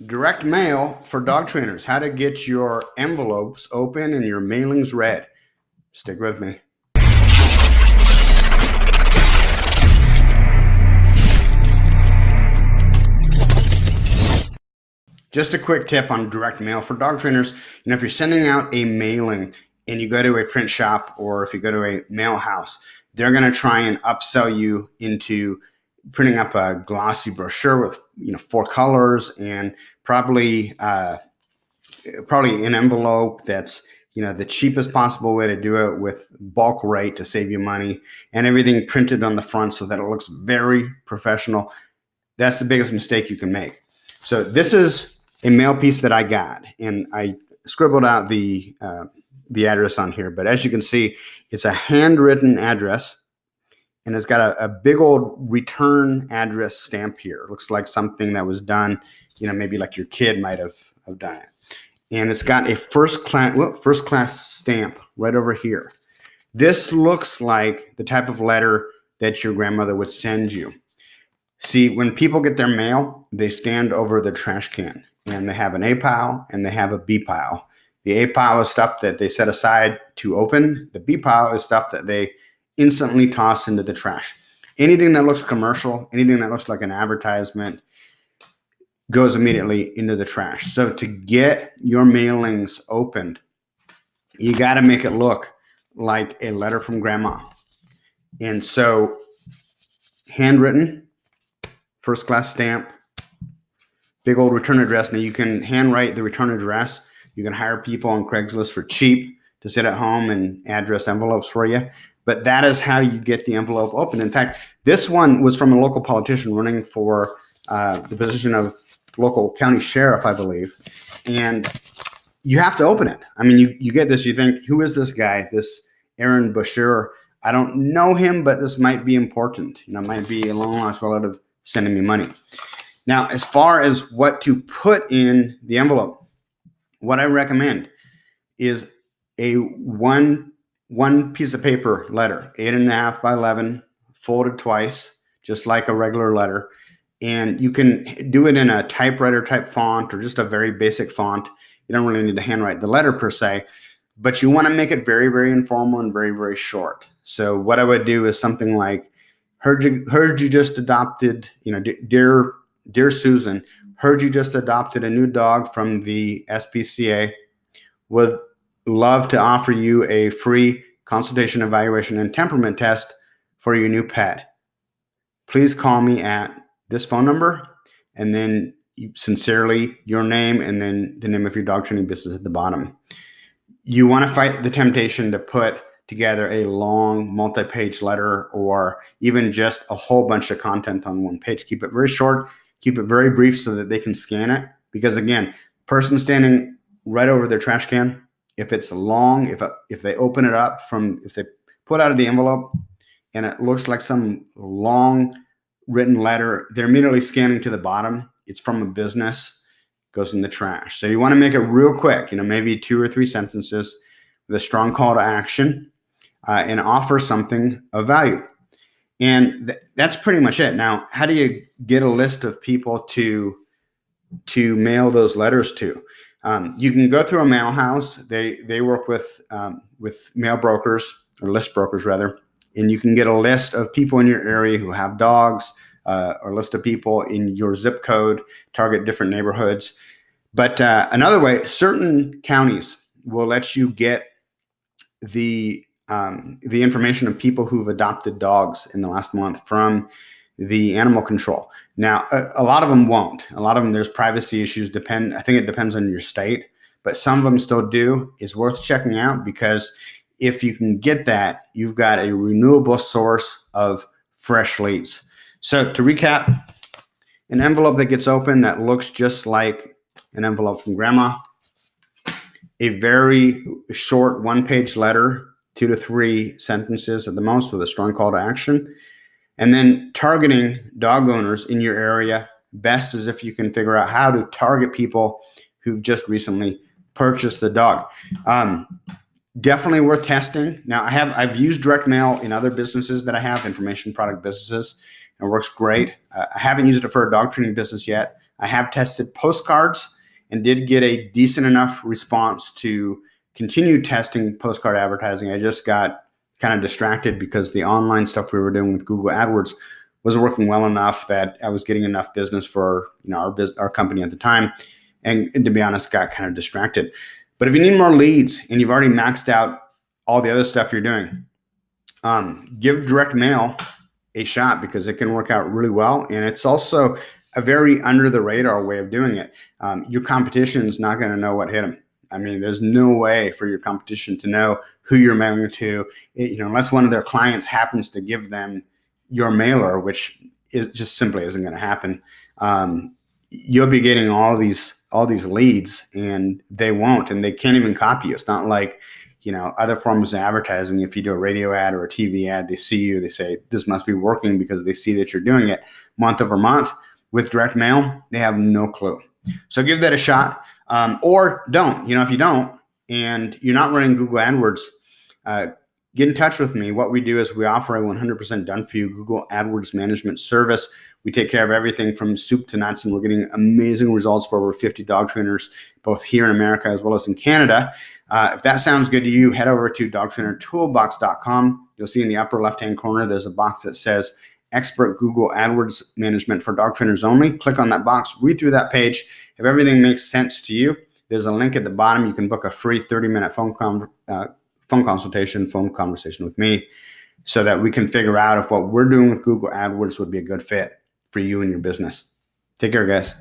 Direct mail for dog trainers, how to get your envelopes open and your mailings read. Stick with me. Just a quick tip on direct mail for dog trainers. If you're sending out a mailing and you go to a print shop or if you go to a mail house, they're going to try and upsell you into printing up a glossy brochure with 4 colors and probably an envelope that's the cheapest possible way to do it with bulk rate to save you money, and everything printed on the front so that it looks very professional. That's the biggest mistake you can make. So this is a mail piece that I got, and I scribbled out the address on here, but as you can see, it's a handwritten address. And it's got a big old return address stamp here. It looks like something that was done, maybe like your kid might have done it. And it's got a first class stamp right over here. This looks like the type of letter that your grandmother would send you. See, when people get their mail, they stand over the trash can, and they have an A pile and they have a B pile. The A pile is stuff that they set aside to open. The B pile is stuff that they instantly toss into the trash. Anything that looks commercial, anything that looks like an advertisement goes immediately into the trash. So to get your mailings opened, you got to make it look like a letter from grandma. And so handwritten, first class stamp, big old return address. Now you can handwrite the return address. You can hire people on Craigslist for cheap to sit at home and address envelopes for you. But that is how you get the envelope open. In fact, this one was from a local politician running for the position of local county sheriff, I believe. And you have to open it. I mean, you get this, you think, who is this guy, this Aaron Bashir? I don't know him, but this might be important. It might be a long-lost relative sending me money. Now, as far as what to put in the envelope, what I recommend is a one piece of paper letter, 8.5 by 11, folded twice, just like a regular letter. And you can do it in a typewriter type font or just a very basic font. You don't really need to handwrite the letter per se, but you want to make it very, very informal and very, very short. So what I would do is something like, heard you just adopted, dear Susan, heard you just adopted a new dog from the SPCA, would love to offer you a free consultation, evaluation, and temperament test for your new pet. Please call me at this phone number, and then sincerely your name, and then the name of your dog training business at the bottom. You want to fight the temptation to put together a long multi-page letter or even just a whole bunch of content on one page. Keep it very short, keep it very brief so that they can scan it. Because again, person standing right over their trash can, if it's long, if they open it up if they put out of the envelope and it looks like some long written letter, they're immediately scanning to the bottom. It's from a business, goes in the trash. So you want to make it real quick, maybe 2 or 3 sentences with a strong call to action and offer something of value. And that's pretty much it. Now, how do you get a list of people to mail those letters to? You can go through a mail house. They work with mail brokers, or list brokers rather, and you can get a list of people in your area who have dogs, or a list of people in your zip code, target different neighborhoods. But another way, certain counties will let you get the information of people who've adopted dogs in the last month from the animal control. Now, a lot of them won't. A lot of them, there's privacy issues. I think it depends on your state, but some of them still do. It's worth checking out because if you can get that, you've got a renewable source of fresh leads. So to recap, an envelope that gets open that looks just like an envelope from grandma, a very short 1-page letter, 2 to 3 sentences at the most with a strong call to action. And then targeting dog owners in your area best is if you can figure out how to target people who've just recently purchased the dog. Definitely worth testing. Now, I've used direct mail in other businesses that I have, information product businesses. It works great. I haven't used it for a dog training business yet. I have tested postcards and did get a decent enough response to continue testing postcard advertising. I just got kind of distracted because the online stuff we were doing with Google AdWords wasn't working well enough that I was getting enough business for our company at the time. And to be honest, got kind of distracted. But if you need more leads and you've already maxed out all the other stuff you're doing, give direct mail a shot because it can work out really well. And it's also a very under the radar way of doing it. Your competition is not going to know what hit them. I mean, there's no way for your competition to know who you're mailing to, unless one of their clients happens to give them your mailer, which is just simply isn't going to happen. You'll be getting all these leads, and they won't, and they can't even copy you. It's not like other forms of advertising. If you do a radio ad or a TV ad, they see you, they say this must be working because they see that you're doing it month over month. With direct mail, they have no clue. So give that a shot, or don't. If you don't and you're not running Google AdWords, get in touch with me. What we do is we offer a 100% done for you Google AdWords management service. We take care of everything from soup to nuts, and we're getting amazing results for over 50 dog trainers, both here in America as well as in Canada. If that sounds good to you, head over to dogtrainertoolbox.com. You'll see in the upper left-hand corner, there's a box that says Expert Google AdWords Management for Dog Trainers Only. Click on that box, read through that page. If everything makes sense to you, there's a link at the bottom. You can book a free 30-minute phone conversation with me so that we can figure out if what we're doing with Google AdWords would be a good fit for you and your business. Take care, guys.